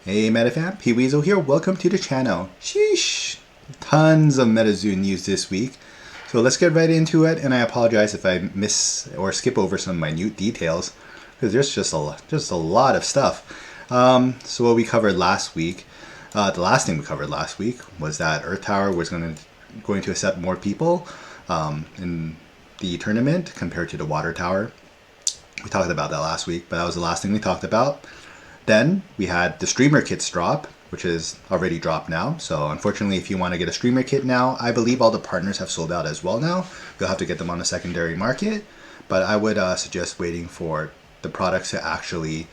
Hey MetaFam, P-Weasel here. Welcome to the channel. Sheesh! Tons of Metazoo news this week. So let's get right into it, and I apologize if I miss or skip over some minute details, because there's just a lot of stuff. So what we covered last week, the last thing we covered last week was that Earth Tower was going to accept more people in the tournament compared to the Water Tower. We talked about that last week, but that was the last thing we talked about. Then we had the streamer kits drop, which is already dropped now. So unfortunately, if you want to get a streamer kit now, I believe all the partners have sold out as well now. You'll have to get them on the secondary market. But I would suggest waiting for the products to actually,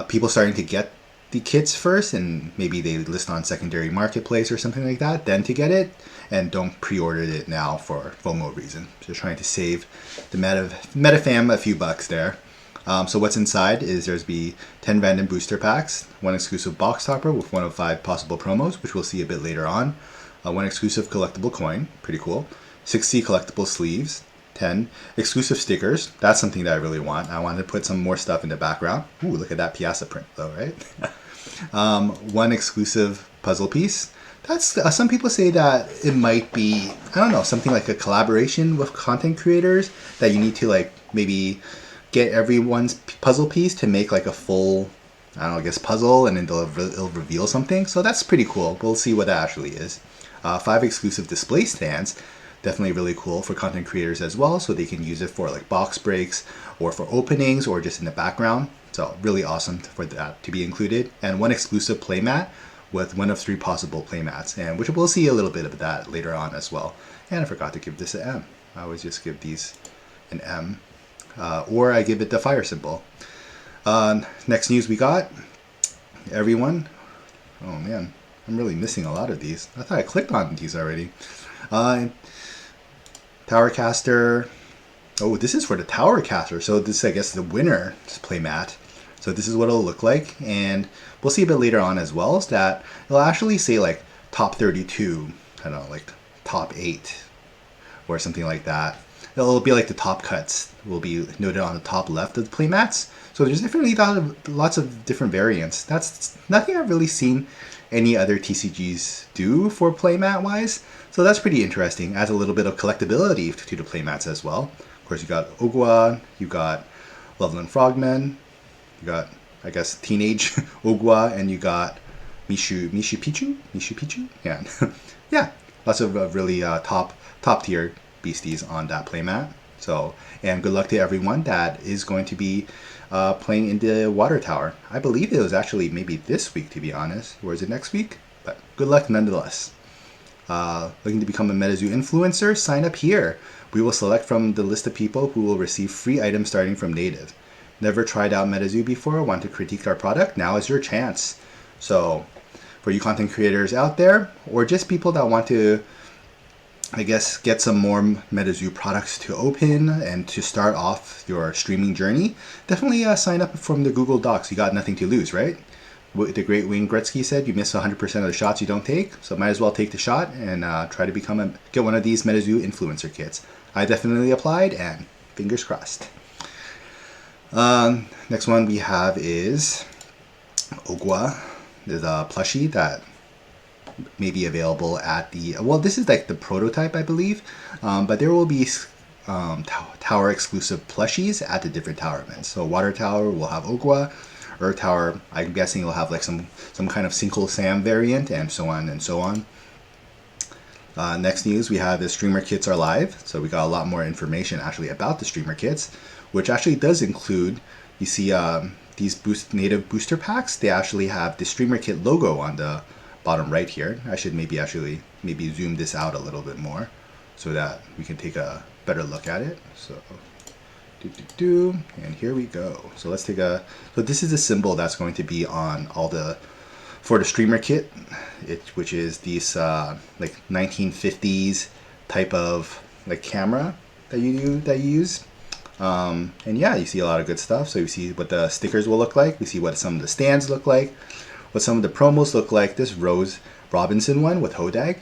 people starting to get the kits first, and maybe they list on secondary marketplace or something like that, then to get it. And don't pre-order it now for FOMO reason. Just trying to save the MetaFam a few bucks there. So what's inside is there's be 10 random booster packs, 1 exclusive box topper with 1 of 5 possible promos, which we'll see a bit later on, 1 exclusive collectible coin, pretty cool, 60 collectible sleeves, 10 exclusive stickers. That's something that I really want. I wanted to put some more stuff in the background. Ooh, look at that Piazza print though, right? 1 exclusive puzzle piece. That's some people say that it might be, I don't know, something like a collaboration with content creators that you need to like maybe get everyone's puzzle piece to make like a full, I don't know, I guess puzzle, and then it'll reveal something. So that's pretty cool. We'll see what that actually is. 5 exclusive display stands. Definitely really cool for content creators as well, so they can use it for like box breaks or for openings or just in the background. So really awesome for that to be included. And 1 exclusive playmat with 1 of 3 possible playmats, and which we'll see a little bit of that later on as well. And I forgot to give this an M. I always just give these an M. Or I give it the fire symbol. Next news we got, everyone. Oh man, I'm really missing a lot of these. I thought I clicked on these already. Towercaster. Oh, this is for the Towercaster. So this, I guess, the winner playmat. So this is what it'll look like, and we'll see a bit later on as well. Is that it'll actually say like top 32. I don't know, like top 8 or something like that. It'll be like the top cuts will be noted on the top left of the playmats. So there's definitely lots of different variants. That's nothing I've really seen any other TCGs do for playmat wise. So that's pretty interesting. Adds a little bit of collectability to the playmats as well. Of course, you got Ogwa, you got Loveland Frogman, you got, I guess, Teenage Ogwa, and you got Mishu Pichu? Yeah. Yeah. Lots of really top tier beasties on that playmat. So, and good luck to everyone that is going to be playing in the Water Tower. I believe it was actually maybe this week, to be honest, or is it next week? But good luck nonetheless. Looking to become a Metazoo influencer? Sign up here. We will select from the list of people who will receive free items starting from native. Never tried out Metazoo before? Want to critique our product? Now is your chance. So, for you content creators out there, or just people that want to, I guess, get some more Metazoo products to open and to start off your streaming journey, definitely sign up from the Google Docs. You got nothing to lose, right? The great Wayne Gretzky said, you miss 100% of the shots you don't take, so might as well take the shot and try to get one of these Metazoo influencer kits. I definitely applied, and fingers crossed. Next one we have is Ogwa. There's a plushie that may be available at the, well, this is like the prototype, I believe, but there will be tower exclusive plushies at the different tower events. So Water Tower will have Ogwa, Earth Tower, I'm guessing will have like some kind of Single Sam variant, and so on and so on. Next news we have is streamer kits are live. So we got a lot more information actually about the streamer kits, which actually does include, you see these native booster packs, they actually have the streamer kit logo on the bottom right here. I should maybe zoom this out a little bit more so that we can take a better look at it. So and here we go. So let's take so this is a symbol that's going to be on for the streamer kit, which is these like 1950s type of like camera that you use. And yeah, you see a lot of good stuff. So you see what the stickers will look like. We see what some of the stands look like, what some of the promos look like. This Rose Robinson one with Hodag,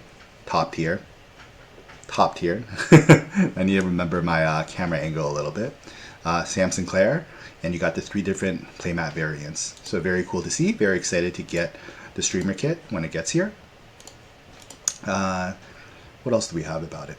top tier. top tier. I need to remember my camera angle a little bit. Sam Sinclair, and you got the 3 different playmat variants. So very cool to see. Very excited to get the streamer kit when it gets here. What else do we have about it?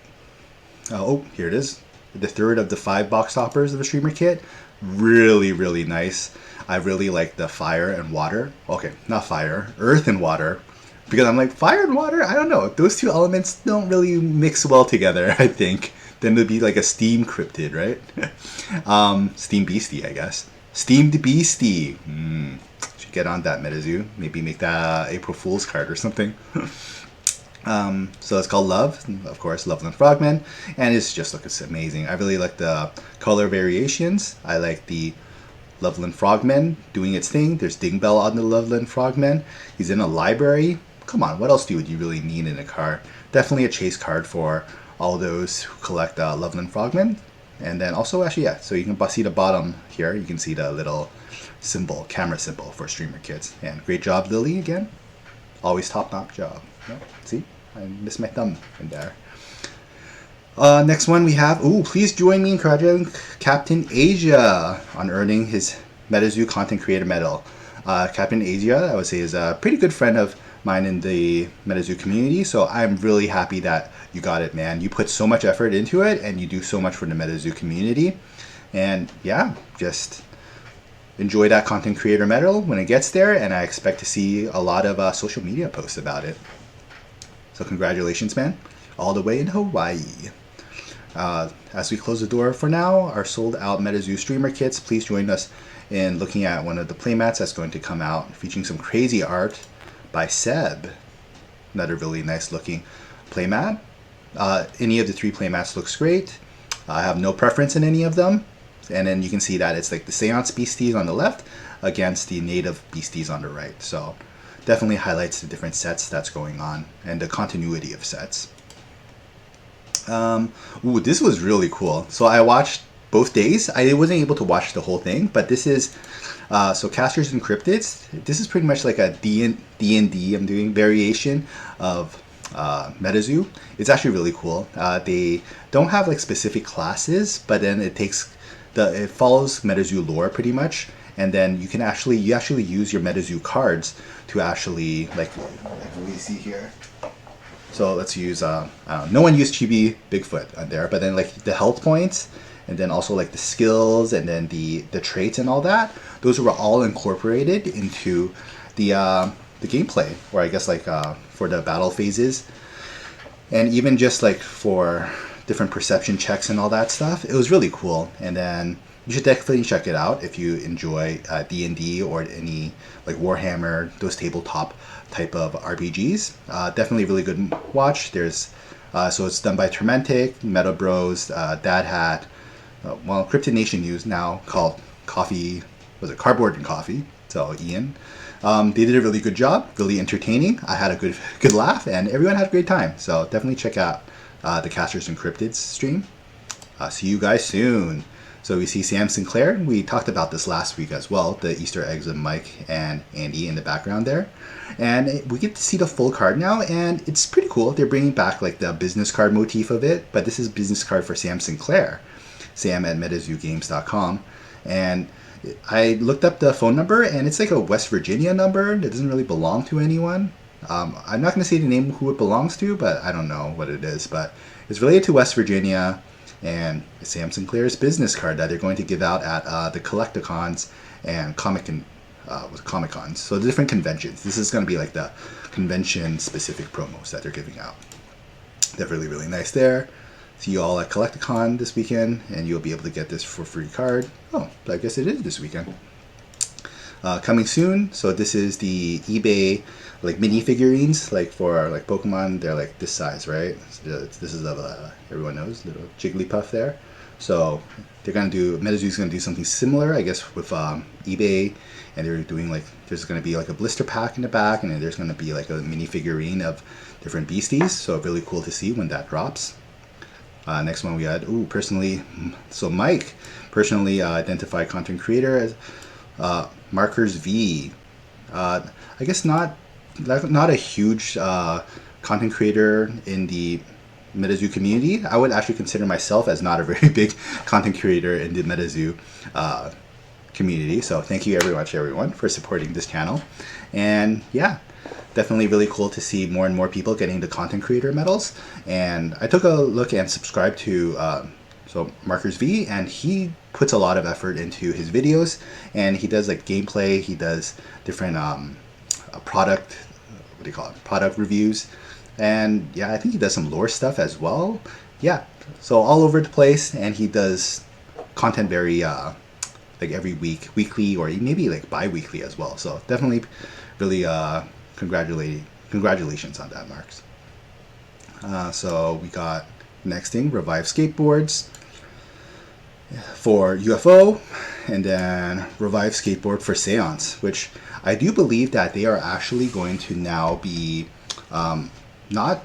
Oh, here it is. The 3rd of the 5 box toppers of the streamer kit. Really, really nice. I really like the fire and water. Okay, not fire, earth and water. Because I'm like, fire and water? I don't know. Those 2 elements don't really mix well together, I think. Then it'd be like a steam cryptid, right? Steam beastie, I guess. Steamed beastie. Should get on that, Metazoo. Maybe make that April Fool's card or something. So it's called Love, of course, Loveland Frogman, and it's just looks amazing. I really like the color variations. I like the Loveland Frogman doing its thing. There's Dingbell on the Loveland Frogman. He's in a library. Come on, what else would you really need in a card? Definitely a chase card for all those who collect Loveland Frogman. And then also, actually, yeah, so you can see the bottom here. You can see the little symbol, camera symbol for streamer kits. And great job, Lily, again. Always top-notch job. Yeah, see? I missed my thumb in there. Next one we have, please join me in congratulating Captain Asia on earning his Metazoo Content Creator Medal. Captain Asia, I would say, is a pretty good friend of mine in the Metazoo community, so I'm really happy that you got it, man. You put so much effort into it, and you do so much for the Metazoo community. And yeah, just enjoy that Content Creator Medal when it gets there, and I expect to see a lot of social media posts about it. So congratulations, man. All the way in Hawaii. As we close the door for now, our sold out Metazoo streamer kits, please join us in looking at one of the playmats that's going to come out, featuring some crazy art by Seb. Another really nice looking playmat. Any of the 3 playmats looks great. I have no preference in any of them. And then you can see that it's like the Seance Beasties on the left against the native Beasties on the right. So definitely highlights the different sets that's going on and the continuity of sets. This was really cool. So I watched both days. I wasn't able to watch the whole thing, but this is so Casters and Cryptids. This is pretty much like a D&D I'm doing variation of Metazoo. It's actually really cool. They don't have like specific classes, but then it follows Metazoo lore pretty much. And then you actually use your Metazoo cards to actually like what we see here. So let's use no one used Chibi Bigfoot on there, but then like the health points, and then also like the skills, and then the traits and all that. Those were all incorporated into the gameplay, or I guess like for the battle phases, and even just like for different perception checks and all that stuff. It was really cool, and then you should definitely check it out if you enjoy D&D or any like Warhammer, those tabletop type of RPGs. Definitely a really good watch. There's so it's done by Tormentic, Meta Bros, Dad Hat, Cryptid Nation News now called Coffee, was it Cardboard and Coffee? So Ian. They did a really good job, really entertaining. I had a good laugh, and everyone had a great time. So definitely check out the Casters and Cryptids stream. See you guys soon. So we see Sam Sinclair. We talked about this last week as well, the Easter eggs of Mike and Andy in the background there. And we get to see the full card now, and it's pretty cool. They're bringing back like the business card motif of it, but this is business card for Sam Sinclair, Sam at metazoogames.com. And I looked up the phone number, and it's like a West Virginia number that doesn't really belong to anyone. I'm not going to say the name who it belongs to, but I don't know what it is. But it's related to West Virginia, and Sam Sinclair's business card that they're going to give out at the Collecticons and Comic-Cons. So the different conventions. This is going to be like the convention-specific promos that they're giving out. They're really, really nice there. See you all at Collecticon this weekend, and you'll be able to get this for free card. Oh, I guess it is this weekend. Coming soon. So this is the eBay like mini figurines, like for like Pokemon. They're like this size, right? So this is of everyone knows, little Jigglypuff there. So they're gonna do, Metazoo's gonna do something similar, I guess, with eBay, and they're doing like, there's gonna be like a blister pack in the back, and then there's gonna be like a mini figurine of different beasties. So really cool to see when that drops. Next one we had, personally, so Mike, personally identified content creator as Markers V. I guess not a huge content creator in the Metazoo community. I would actually consider myself as not a very big content creator in the Metazoo community. So thank you very much, everyone, for supporting this channel. And yeah, definitely really cool to see more and more people getting the content creator medals. And I took a look and subscribed to Markers V, and he puts a lot of effort into his videos, and he does like gameplay, he does different product, what do you call it, product reviews, and yeah, I think he does some lore stuff as well. Yeah, so all over the place, and he does content very like every week, weekly, or maybe like bi-weekly as well. So definitely really congratulations on that, Marks. So we got next thing, Revive Skateboards for UFO, and then Revive Skateboard for Seance, which I do believe that they are actually going to now be not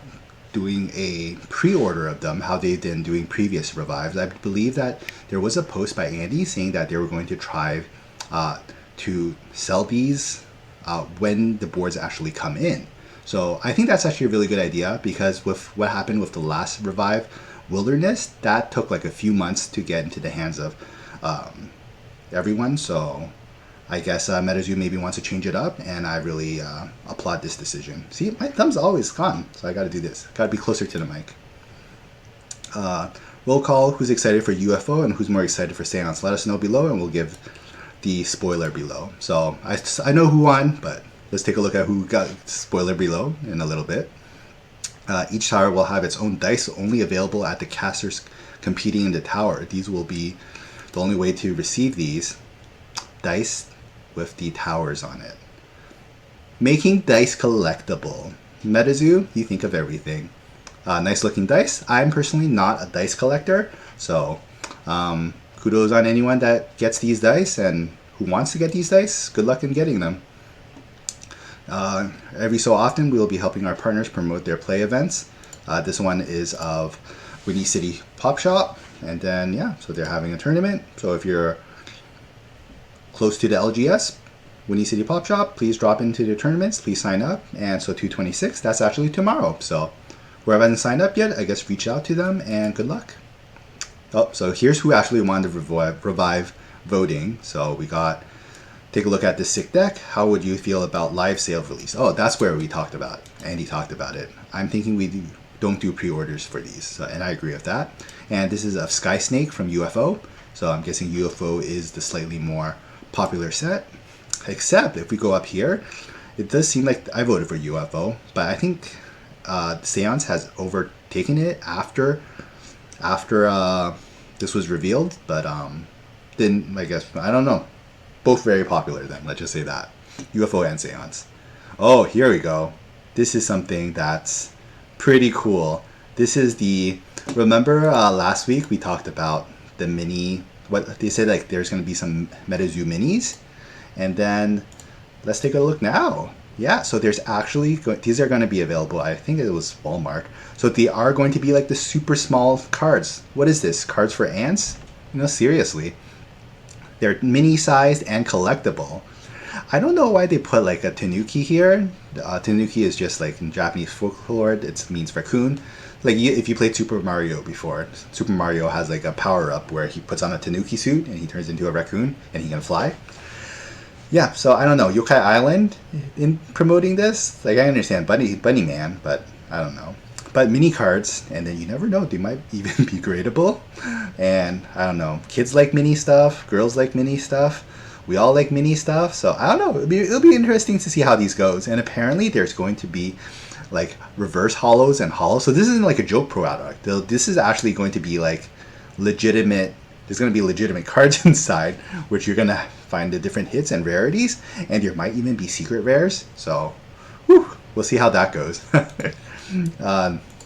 doing a pre-order of them how they've been doing previous revives. I believe that there was a post by Andy saying that they were going to try to sell these when the boards actually come in. So I think that's actually a really good idea, because with what happened with the last revive, Wilderness, that took like a few months to get into the hands of everyone. So I guess Metazoo maybe wants to change it up, and I really applaud this decision. See, my thumb's always gone, so I got to do this. Got to be closer to the mic. Roll call, who's excited for UFO and who's more excited for Seance? Let us know below, and we'll give the spoiler below. So I know who won, but let's take a look at who got spoiler below in a little bit. Each tower will have its own dice, only available at the casters competing in the tower. These will be the only way to receive these dice with the towers on it. Making dice collectible. Metazoo, you think of everything. Nice looking dice. I'm personally not a dice collector, so kudos on anyone that gets these dice and who wants to get these dice. Good luck in getting them. Every so often we will be helping our partners promote their play events. This one is of Winnie City Pop Shop, and then yeah, so they're having a tournament. So if you're close to the LGS, Winnie City Pop Shop, please drop into the tournaments, please sign up. And so 226, that's actually tomorrow. So whoever hasn't signed up yet, I guess reach out to them and good luck. Oh, so here's who actually won the revive voting. So we got, take a look at this sick deck. How would you feel about live sale release? Oh, that's where we talked about it. Andy talked about it. I'm thinking we don't do pre-orders for these, so, and I agree with that. And this is of Sky Snake from UFO. So I'm guessing UFO is the slightly more popular set. Except if we go up here, it does seem like I voted for UFO, but I think Seance has overtaken it after this was revealed. But then I guess, I don't know. Both very popular then, let's just say that. UFO and Seance. Oh, here we go. This is something that's pretty cool. This is the, remember last week we talked about the mini, what they said, like there's going to be some Metazoo minis. And then let's take a look now. Yeah, so there's actually, these are going to be available, I think it was Walmart. So they are going to be like the super small cards. What is this? Cards for ants? You know, seriously. They're mini-sized and collectible. I don't know why they put like a tanuki here. Tanuki is just like in Japanese folklore, it means raccoon. Like if you played Super Mario before, Super Mario has like a power-up where he puts on a tanuki suit and he turns into a raccoon and he can fly. Yeah, so I don't know, Yokai Island in promoting this, like I understand Bunny Man, but I don't know. But mini cards, and then you never know, they might even be gradable. And I don't know, kids like mini stuff, girls like mini stuff, we all like mini stuff. So I don't know, it'll be interesting to see how these goes. And apparently there's going to be like reverse hollows and hollows. So this isn't like a joke product. This is actually going to be like legitimate. There's going to be legitimate cards inside, which you're going to find the different hits and rarities, and there might even be secret rares. So whew, we'll see how that goes.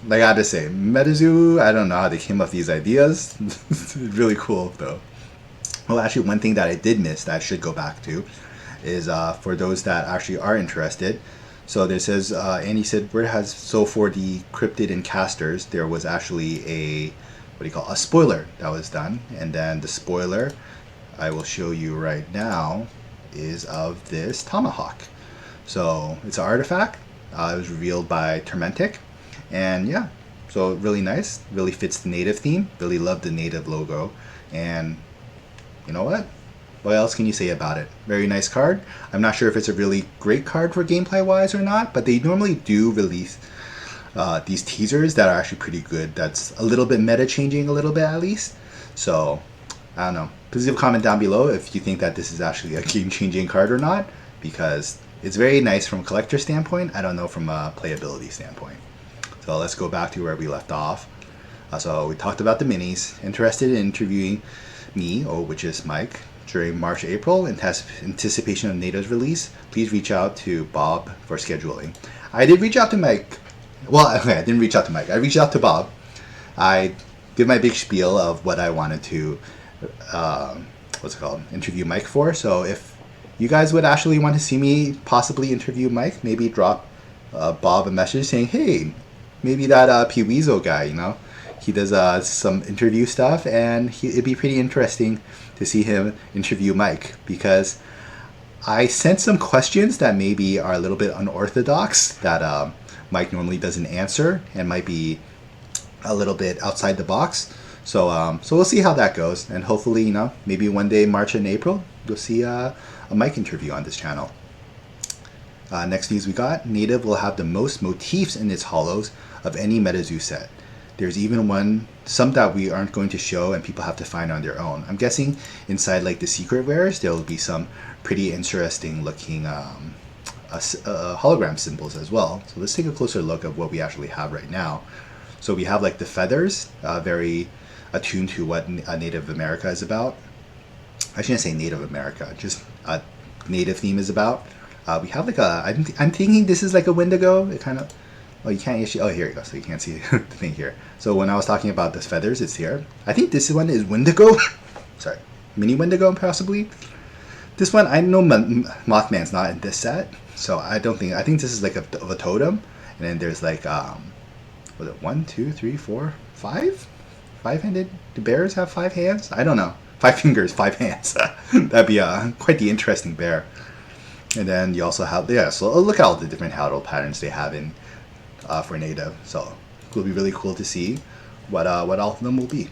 Like I had to say, Metazoo, I don't know how they came up with these ideas. It's really cool though. Well, actually one thing that I did miss that I should go back to is for those that actually are interested. So this says, Andy said, where has, so for the cryptid and casters, there was actually a, what do you call, a spoiler that was done. And then the spoiler, I will show you right now, is of this tomahawk. So it's an artifact. It was revealed by Tormentic. And yeah, So really nice, really fits the native theme. Really love the native logo, and you know what else can you say about it? Very nice card. I'm not sure if it's a really great card for gameplay wise or not, but they normally do release these teasers that are actually pretty good. That's a little bit meta changing, a little bit at least. So I don't know. Please leave a comment down below if you think that this is actually a game changing card or not, because it's very nice from a collector standpoint. I don't know from a playability standpoint. So let's go back to where we left off. So we talked about the minis. Interested in interviewing me, which is Mike, during March, April, in anticipation of NATO's release, please reach out to Bob for scheduling. I did reach out to Mike. Well, okay, I didn't reach out to Mike. I reached out to Bob. I did my big spiel of what I wanted to, interview Mike for. So if you guys would actually want to see me possibly interview Mike, maybe drop Bob a message saying, hey, maybe that Piwizo guy, he does some interview stuff, and it'd be pretty interesting to see him interview Mike, because I sent some questions that maybe are a little bit unorthodox that Mike normally doesn't answer and might be a little bit outside the box. So we'll see how that goes, and hopefully, maybe one day, March and April, you'll see a Mike interview on this channel. Next news we got, Native will have the most motifs in its holos of any Metazoo set. There's even some that we aren't going to show and people have to find on their own. I'm guessing inside like the secret rares, there will be some pretty interesting looking hologram symbols as well. So let's take a closer look at what we actually have right now. So we have like the feathers, very attuned to what Native America is about. I shouldn't say Native America, just Native theme is about. We have like I'm thinking this is like a Wendigo. It kind of, you can't actually, here you go, so you can't see the thing here. So when I was talking about the feathers, it's here. I think this one is Wendigo. Sorry, mini Wendigo possibly. This one, I know Mothman's not in this set, so I think this is like a totem. And then there's like, was it 1, 2, 3, 4, 5? 5-handed? Do bears have 5 hands? I don't know. 5 fingers, 5 hands. That'd be quite the interesting bear. And then you also have, so look at all the different haddle patterns they have in for Native. So it'll be really cool to see what all of them will be.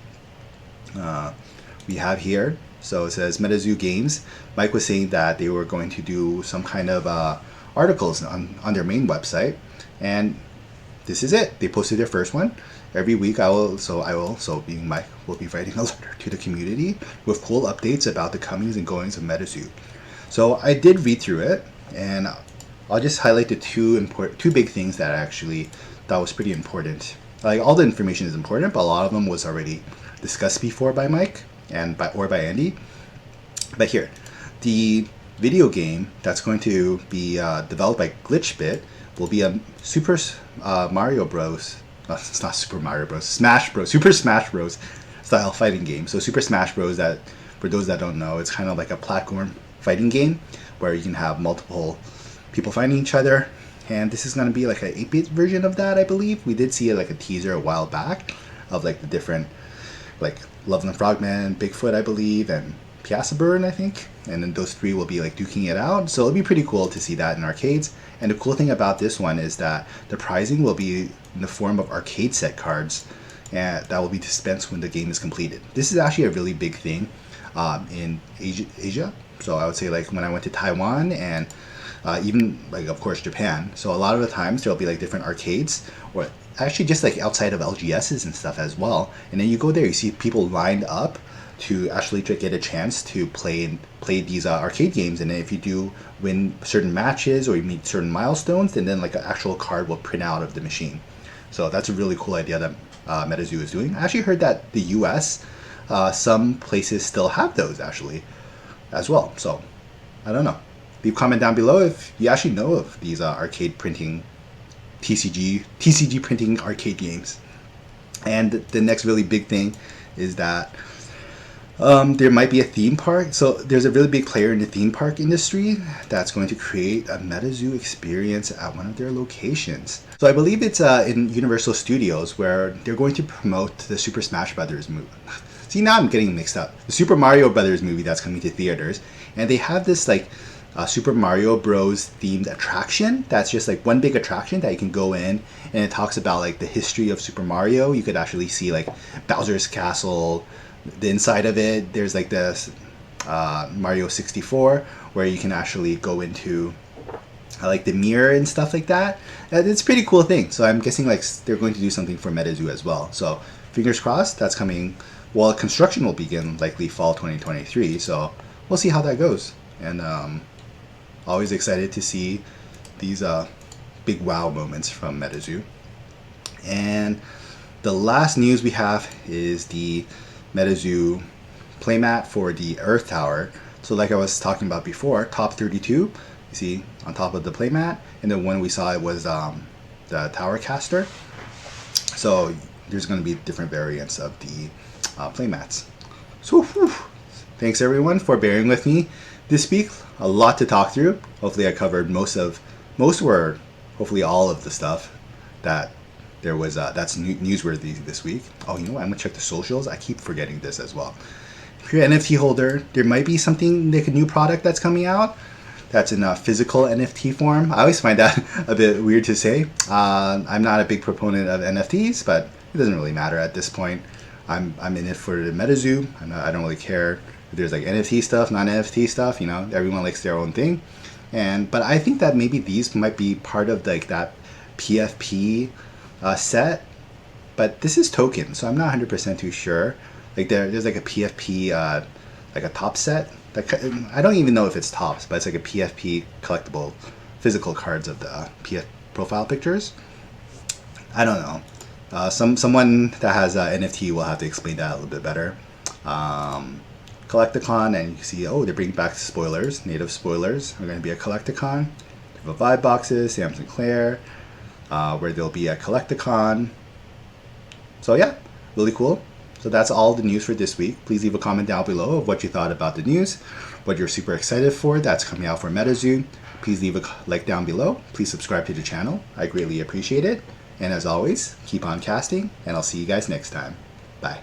We have here, so it says Metazoo Games. Mike was saying that they were going to do some kind of articles on their main website, and this is it. They posted their first one. Every week being Mike, will be writing a letter to the community with cool updates about the comings and goings of Metazoo. So I did read through it, and I'll just highlight the two big things that I actually thought was pretty important. Like, all the information is important, but a lot of them was already discussed before by Mike or by Andy. But here, the video game that's going to be developed by Glitchbit will be a Super Mario Bros. It's not Super Mario Bros. Super Smash Bros. Style fighting game. So Super Smash Bros. That, for those that don't know, it's kind of like a platform fighting game where you can have multiple people fighting each other, and this is going to be like an 8-bit version of that, I believe. We did see like a teaser a while back of like the different, like Loveland Frogman, Bigfoot, I believe, and Piazza Burn, I think, and then those 3 will be like duking it out. So it'll be pretty cool to see that in arcades. And the cool thing about this one is that the pricing will be in the form of arcade set cards, and that will be dispensed when the game is completed. This is actually a really big thing in Asia. So I would say like when I went to Taiwan and even like of course Japan. So a lot of the times there'll be like different arcades, or actually just like outside of LGSs and stuff as well. And then you go there, you see people lined up to actually get a chance to play these arcade games. And then if you do win certain matches or you meet certain milestones, then like an actual card will print out of the machine. So that's a really cool idea that Metazoo is doing. I actually heard that the US, some places still have those actually as well. So I don't know. Leave a comment down below if you actually know of these arcade printing, TCG printing arcade games. And the next really big thing is that there might be a theme park. So there's a really big player in the theme park industry that's going to create a Metazoo experience at one of their locations. So I believe it's in Universal Studios, where they're going to promote the Super Smash Brothers movie. See, now I'm getting mixed up. The Super Mario Brothers movie that's coming to theaters, and they have this like Super Mario Bros. Themed attraction. That's just like one big attraction that you can go in, and it talks about like the history of Super Mario. You could actually see like Bowser's Castle, the inside of it. There's like this Mario 64 where you can actually go into like the mirror and stuff like that. It's a pretty cool thing. So I'm guessing like they're going to do something for Metazoo as well. So fingers crossed that's coming. Well, construction will begin likely fall 2023. So we'll see how that goes. And always excited to see these big wow moments from Metazoo. And the last news we have is the Metazoo playmat for the Earth Tower. So like I was talking about before, top 32, you see on top of the playmat, and the one we saw it was the Tower Caster. So there's going to be different variants of the playmats. So thanks everyone for bearing with me this week. A lot to talk through. Hopefully I covered most or hopefully all of the stuff that there was that's newsworthy this week. Oh, you know what? I'm gonna check the socials. I keep forgetting this as well. If you're an NFT holder, there might be something like a new product that's coming out that's in a physical NFT form. I always find that a bit weird to say. I'm not a big proponent of NFTs, but it doesn't really matter at this point. I'm in it for the Metazoo. I don't really care if there's like NFT stuff, non-NFT stuff. You know, everyone likes their own thing. But I think that maybe these might be part of like that PFP set. But this is token, so I'm not 100% too sure. Like there's like a PFP like a top set. I don't even know if it's tops, but it's like a PFP collectible physical cards of the PF profile pictures. I don't know. Someone that has NFT will have to explain that a little bit better. Collecticon, and you see, oh, they're bringing back spoilers. Native spoilers are going to be a Collecticon. They have a vibe boxes, Sam Sinclair, where there'll be a Collecticon. So yeah, really cool. So that's all the news for this week. Please leave a comment down below of what you thought about the news, what you're super excited for that's coming out for Metazoo. Please leave a like down below. Please subscribe to the channel. I greatly appreciate it. And as always, keep on casting, and I'll see you guys next time. Bye.